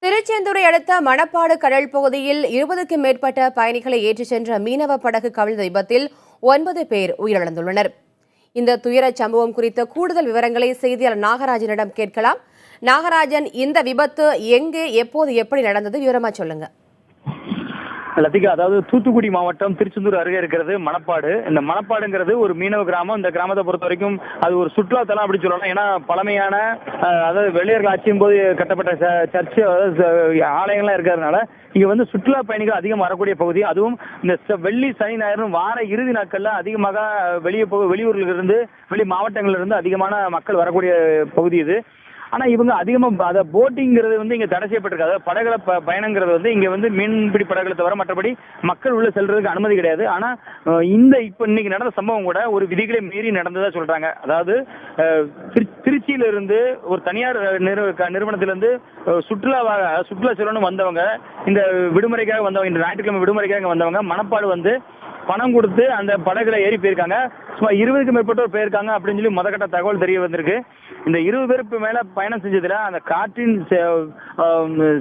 திருச்செந்தூரை அடுத்த மணப்பாடு கடல் பகுதியில் 20க்கும் மேற்பட்ட பயணிகளை ஏற்றிச் சென்ற மீனவ படகு கவிழ்ந்த விபத்தில் 9 பேர் உயிரிழந்துள்ளனர். இந்த துயரச் சம்பவம் குறித்த கூடுதல் விவரங்களை செய்தியாளர் நாகராஜனிடம் கேட்கலாம். நாகராஜன், இந்த விபத்து எங்கே, எப்போது, எப்படி நடந்தது? விவரமா சொல்லுங்க. லத்திகா, அதாவது தூத்துக்குடி மாவட்டம் திருச்செந்தூர் அருகே இருக்கிறது மணப்பாடு. இந்த மணப்பாடுங்கிறது ஒரு மீனவ கிராமம். இந்த கிராமத்தை பொறுத்த வரைக்கும் அது ஒரு சுற்றுலாத்தலம் அப்படி சொல்லலாம். ஏன்னா பழமையான, அதாவது வெள்ளையர்கள் ஆட்சியின் போது கட்டப்பட்ட சர்ச்சு, அதாவது ஆலயங்கள்லாம் இருக்கிறதுனால இங்க வந்து சுற்றுலா பயணிகள் அதிகம் வரக்கூடிய பகுதி. அதுவும் இந்த வெள்ளி, சனி, ஞாயிறு வார இறுதி நாட்கள்ல அதிகமாக வெளியூர்ல இருந்து, வெளி மாவட்டங்கள்ல இருந்து அதிகமான மக்கள் வரக்கூடிய பகுதி இது. ஆனா இவங்க அதிகமா அதை போட்டிங்கிறது வந்து இங்க தடை செய்யப்பட்டிருக்கு. அதாவது படகுல பயணங்கிறது வந்து இங்க வந்து மீன்பிடி படகுகளை தவிர மற்றபடி மக்கள் உள்ள செல்றதுக்கு அனுமதி கிடையாது. ஆனா இப்ப இன்னைக்கு நடந்த சம்பவம் கூட ஒரு விதிகளை மீறி நடந்ததா சொல்றாங்க. அதாவது திருச்சியில இருந்து ஒரு தனியார் நிறுவனத்திலிருந்து சுற்றுலா செல்லணும் வந்தவங்க, இந்த விடுமுறைக்காக வந்தவங்க, இந்த ஞாயிற்றுக்கிழமை விடுமுறைக்காக வந்தவங்க மணப்பாடு வந்து பணம் கொடுத்து அந்த படகுல ஏறி போயிருக்காங்க. சுமார் 20க்கும் மேற்பட்டோர் போயிருக்காங்க அப்படின்னு சொல்லி முதற்கட்ட தகவல் தெரிய வந்திருக்கு. இந்த 20 பேருக்கு மேல பயணம் செஞ்சதுல அந்த காற்றின்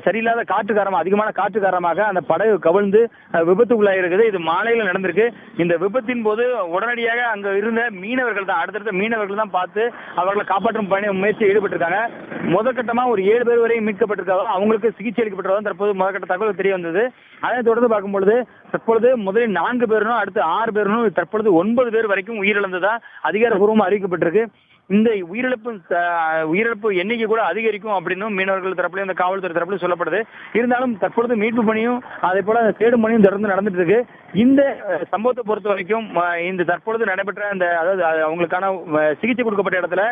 சரியில்லாத காற்று காரணமாக, அதிகமான காற்று காரணமாக அந்த படகு கவிழ்ந்து விபத்துக்குள்ளாயிருக்குது. இது மாலையில நடந்திருக்கு. இந்த விபத்தின் போது உடனடியாக அங்க இருந்த மீனவர்கள் தான், அடுத்தடுத்த மீனவர்கள் தான் பார்த்து அவர்களை காப்பாற்றும் முயற்சியில் ஈடுபட்டிருக்காங்க. முதற்கட்டமா ஒரு 7 பேர் வரை மீட்கப்பட்டிருக்காங்க. அவங்களுக்கு சிகிச்சை அளிக்கப்பட்டதாக தற்போது முதற்கட்ட தகவல் தெரிய வந்தது. அதை தொடர்ந்து பார்க்கும்பொழுது தற்பொழுது முதலில் 4 பேரும், அடுத்து 6 பேரும், தற்பொழுது 9 பேர் வரைக்கும் உயிரிழந்ததா அதிகாரப்பூர்வமாக அறிவிக்கப்பட்டிருக்கு. இந்த உயிரிழப்பு எண்ணிக்கை கூட அதிகரிக்கும் அப்படின்னு மீனவர்கள் தரப்புலையும் இந்த காவல்துறை தரப்புலையும் சொல்லப்படுது. இருந்தாலும் தற்பொழுது மீட்பு பணியும் அதே போல தேடும் பணியும் தொடர்ந்து நடந்துட்டு இருக்கு. இந்த சம்பவத்தை பொறுத்த வரைக்கும் இந்த தற்பொழுது நடைபெற்ற இந்த, அதாவது அவங்களுக்கான சிகிச்சை கொடுக்கப்பட்ட இடத்துல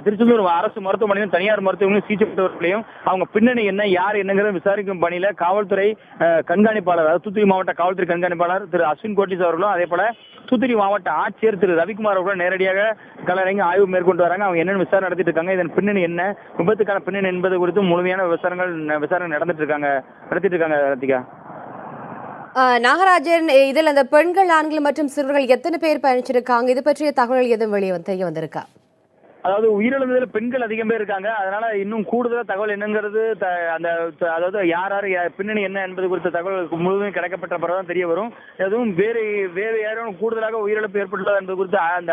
திருச்செந்தூர் அரசு மருத்துவமனையும் தனியார் மருத்துவமனையும் சிகிச்சை கொடுத்தவர்களையும் அவங்க பின்னணி என்ன, யார் என்னங்கிறத விசாரிக்கும் பணியில காவல்துறை கண்காணிப்பாளர், அதாவது தூத்துக்குடி மாவட்ட காவல்துறை கண்காணிப்பாளர் திரு அஸ்வின் கோட்டிஸ் அவர்களும், அதே போல தூத்துக்குடி மாவட்ட ஆட்சியர் திரு ரவிக்குமார் அவர்களும் நேரடியாக களமிறங்கி ஆய்வு மேற்கொண்டு வராங்க. அவங்க என்னென்ன விசாரணை நடத்திட்டு இருக்காங்க, இதன் பின்னணி என்ன, விபத்துக்கான பின்னணி என்பது குறித்து முழுமையான விசாரணை நடத்திட்டு இருக்காங்க. ரத்திகா, நாகராஜன், இதில் அந்த பெண்கள், ஆண்கள் மற்றும் சிறுவர்கள் எத்தனை பேர் பயணிச்சிருக்காங்க? இது பற்றிய தகவல் எதுவும் தெரிய வந்திருக்கா? அதாவது உயிரிழந்ததுல பெண்கள் அதிகம் பேர் இருக்காங்க. அதனால இன்னும் கூடுதலா தகவல் என்னங்கிறது, அந்த அதாவது யார் பின்னணி என்ன என்பது குறித்த தகவல் முழுவதும் கிடைக்கப்பட்ட பிறகுதான் தெரிய வரும். எதுவும் வேறு யாரும் கூடுதலாக உயிரிழப்பு ஏற்பட்டுள்ளது என்பது குறித்து அந்த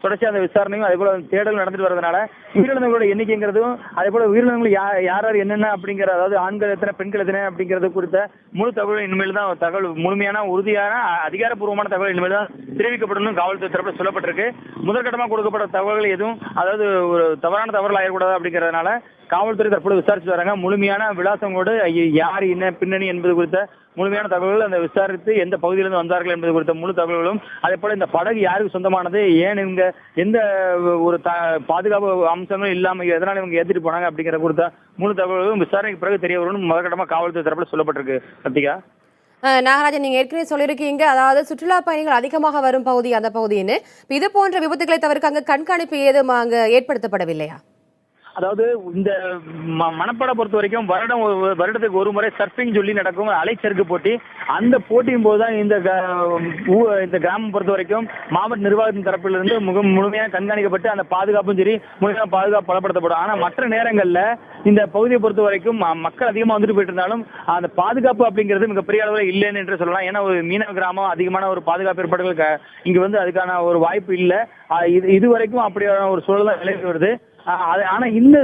தொடர்ச்சியாக அந்த விசாரணையும் அதே போல தேடல் நடந்துட்டு வரதுனால உயிரிழந்தவங்களோட எண்ணிக்கைங்கிறதும் அதே போல உயிரிழந்தவர்கள் யார் என்னென்ன அப்படிங்கிற, அதாவது ஆண்கள் எத்தனை, பெண்கள் எத்தனை அப்படிங்கிறது குறித்த முழு தகவல் இனிமேல் தான் தகவல், முழுமையான உறுதியான அதிகாரப்பூர்வமான தகவல் இனிமேல் தான் தெரிவிக்கப்படணும் காவல்துறை தரப்பில் சொல்லப்பட்டிருக்கு. முதற்கட்டமாக கொடுக்கப்பட்ட தகவல்கள் எதுவும், அதாவது ஒரு தவறான தவறுகள் ஆயிடக்கூடாது அப்படிங்கிறதுனால காவல்துறை தற்போது விசாரிச்சு வராங்க. முழுமையான விலாசங்களோடு யார் என்ன பின்னணி என்பது குறித்த முழுமையான தகவல்கள் அந்த விசாரித்து எந்த பகுதியிலிருந்து வந்தார்கள் என்பது குறித்த முழு தகவல்களும், அதே போல இந்த படகு யாருக்கு சொந்தமானது, ஏன் இவங்க எந்த ஒரு பாதுகாப்பு அம்சங்களும் இல்லாம எதனால இவங்க ஏற்றிட்டு போனாங்க அப்படிங்கிற குறித்த முழு தகவல்களும் விசாரணைக்கு பிறகு தெரிய வரும்னு முதற்கட்டமா காவல்துறை தரப்புல சொல்லப்பட்டிருக்கு. சத்திகா, நாகராஜன், நீங்க ஏற்கனவே சொல்லியிருக்கீங்க, அதாவது சுற்றுலா பயணிகள் அதிகமாக வரும் பகுதி அந்த பகுதின்னு. இது போன்ற விபத்துக்களை தவிர்க்க அங்க கண்காணிப்பு ஏதும் அங்க ஏற்படுத்தப்படவில்லையா? அதாவது இந்த மணப்பாடை பொறுத்த வரைக்கும் வருடத்துக்கு ஒரு முறை சர்ஃபிங் சொல்லி நடக்கும் அலைச்சறுக்கு போட்டி. அந்த போட்டியின் போதுதான் இந்த கிராமம் பொறுத்த வரைக்கும் மாவட்ட நிர்வாகத்தின் தரப்பிலிருந்து முழுமையாக கண்காணிக்கப்பட்டு அந்த பாதுகாப்பும் சரி முழுமையாக பாதுகாப்பு பலப்படுத்தப்படும். ஆனா மற்ற நேரங்கள்ல இந்த பகுதியை பொறுத்த வரைக்கும் மக்கள் அதிகமா வந்துட்டு போயிட்டு இருந்தாலும் அந்த பாதுகாப்பு அப்படிங்கிறது மிகப்பெரிய அளவில் இல்லைன்னு என்று சொல்லலாம். ஏன்னா ஒரு மீனவ கிராமம், அதிகமான ஒரு பாதுகாப்பு ஏற்பாடுகள் இங்க வந்து அதுக்கான ஒரு வாய்ப்பு இல்லை. இது வரைக்கும் அப்படியான ஒரு சூழல் தான் நிலவி வருது. ஆனா இந்த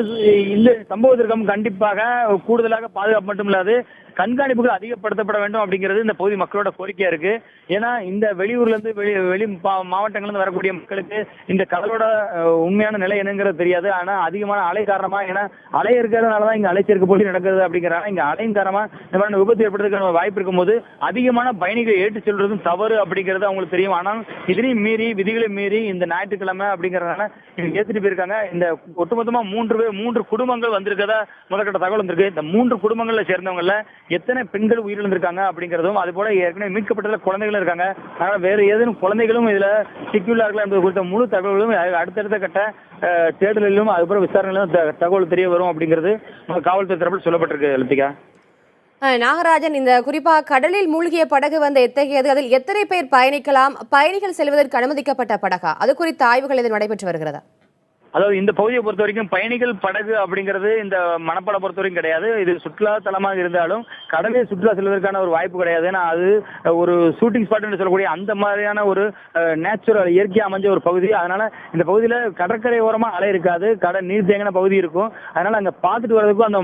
சம்பவத்திற்கும் கண்டிப்பாக கூடுதலாக பாதுகாப்பு மட்டும் இல்லாது கண்காணிப்புகள் அதிகப்படுத்தப்பட வேண்டும் அப்படிங்கிறது இந்த பகுதி மக்களோட கோரிக்கையா இருக்கு. ஏன்னா இந்த வெளியூர்ல இருந்து வெளி மாவட்டங்கள்ல இருந்து வரக்கூடிய மக்களுக்கு இந்த கடலோட உண்மையான நிலை என்னங்கிறது தெரியாது. ஆனா அதிகமான அலை காரணமா, ஏன்னா அலை இருக்கிறதுனாலதான் இங்க அலைச்சேர்க்கை போட்டி நடக்குது அப்படிங்கிறாங்க. இங்க அலையின் காரணமா இந்த மாதிரி விபத்து ஏற்படுறதுக்கான வாய்ப்பு இருக்கும்போது அதிகமான பயணிகள் ஏற்று செல்வதும் தவறு அப்படிங்கிறது அவங்களுக்கு தெரியும். ஆனால் இதனையும் மீறி, விதிகளை மீறி இந்த ஞாயிற்றுக்கிழமை அப்படிங்கறதுனால ஏற்றிட்டு போயிருக்காங்க. இந்த ஒட்டுமொத்தமா 3 குடும்பங்கள் வந்திருக்கதா முதற்கட்ட தகவல் வந்திருக்கு. இந்த 3 குடும்பங்கள்ல சேர்ந்தவங்கல எத்தனை பெண்கள் உயிரிழந்திருக்காங்க அப்படிங்கிறதும், அது போல ஏற்கனவே மீட்கப்பட்ட குழந்தைகளும் இருக்காங்க. அதனால வேற ஏதேனும் குழந்தைகளும் இதுல சிக்கியுள்ளார்கள் என்பது குறித்த முழு தகவல்களும் அடுத்தடுத்த கட்ட தேடலிலும் அதுபோல விசாரணையிலும் தகவல் தெரிய வரும் அப்படிங்கிறது காவல்துறை தரப்பில் சொல்லப்பட்டிருக்கு. லத்திகா, நாகராஜன், இந்த குறிப்பாக கடலில் மூழ்கிய படகு வந்து எத்தகையது, அதில் எத்தனை பேர் பயணிக்கலாம், பயணிகள் செல்வதற்கு அனுமதிக்கப்பட்ட படகா, அது குறித்த ஆய்வுகள் எதுவும் நடைபெற்று வருகிறதா? அதாவது இந்த பகுதியை பொறுத்த வரைக்கும் பயணிகள் படகு அப்படிங்கிறது இந்த மணப்பாடை பொறுத்த வரைக்கும் கிடையாது. இது சுற்றுலா தலமாக இருந்தாலும் கடலே சுற்றுலா செல்வதற்கான ஒரு வாய்ப்பு கிடையாது. ஏன்னா அது ஒரு ஷூட்டிங் ஸ்பாட்னு சொல்லக்கூடிய அந்த மாதிரியான ஒரு நேச்சுரல் இயற்கை அமைஞ்ச ஒரு பகுதி. அதனால இந்த பகுதியில் கடற்கரை ஓரமா அலை இருக்காது, கடல் நீர் தேங்கின பகுதி இருக்கும். அதனால அங்க பார்த்துட்டு வர்றதுக்கும்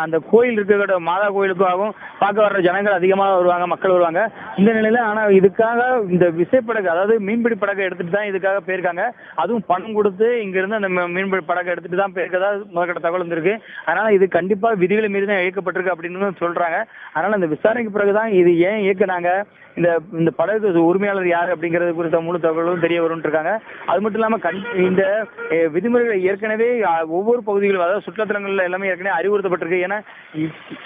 அந்த கோயில் இருக்கிற மாதா கோயிலுக்காகவும் பார்க்க வர்ற ஜனங்கள் அதிகமாக வருவாங்க, மக்கள் வருவாங்க. இந்த நிலையில ஆனா இதுக்காக இந்த விசைப்படகு அதாவது மீன்பிடி படகு எடுத்துட்டு தான் இதுக்காக போயிருக்காங்க. அதுவும் பணம் கொடுத்து இங்க இருந்து அந்த மீன்பிடி படகு எடுத்துட்டு தான் போயிருக்கதா முதற்கட்ட தகவல் வந்திருக்கு. அதனால இது கண்டிப்பா விதிகளை மீறி தான் இயக்கப்பட்டிருக்கு அப்படின்னு சொல்றாங்க. அதனால இந்த விசாரணைக்கு பிறகுதான் இது ஏன் இயக்குனாங்க, இந்த படகு உரிமையாளர் யார் அப்படிங்கிறது குறித்த முழு தகவலும் தெரிய வரும் இருக்காங்க. அது மட்டும் இல்லாம இந்த விதிமுறைகளை ஏற்கனவே ஒவ்வொரு பகுதிகளும் அதாவது சுற்றுலாத்தலங்கள்ல எல்லாமே ஏற்கனவே அறிவுறுத்தப்பட்டிருக்கு. ஏன்னா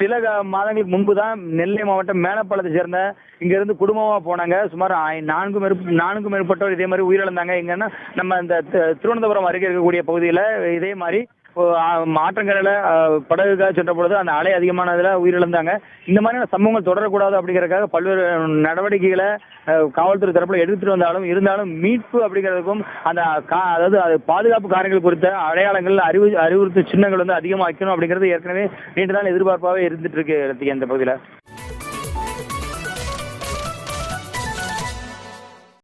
சில மாதங்களுக்கு முன்பு தான் நெல்லை மாவட்டம் மேலப்பாளத்தை சேர்ந்த இங்க இருந்து குடும்பமா போனாங்க. சுமார் 4க்கும் மேற்பட்டோர் இதே மாதிரி உயிரிழந்தாங்க. எங்கன்னா நம்ம இந்த திருவனந்தபுரம் அருகே இருக்கக்கூடிய பகுதியில இதே மாதிரி ஆற்றங்கரையில படகுக்காக சென்ற பொழுது அந்த அலை அதிகமானதுல உயிரிழந்தாங்க. இந்த மாதிரியான சம்பவங்கள் தொடரக்கூடாது அப்படிங்கறதுக்காக பல்வேறு நடவடிக்கைகளை காவல்துறை தரப்புல எடுத்துட்டு இருந்தாலும் மீட்பு அப்படிங்கிறதுக்கும் அந்த அதாவது பாதுகாப்பு காரணங்கள் குறித்த அடையாளங்கள் அறிவுறுத்தும் சின்னங்கள் வந்து அதிகமாக வைக்கணும் அப்படிங்கிறது ஏற்கனவே நீண்ட நாள் எதிர்பார்ப்பாகவே இருந்துட்டு இருக்கு இந்த பகுதியில.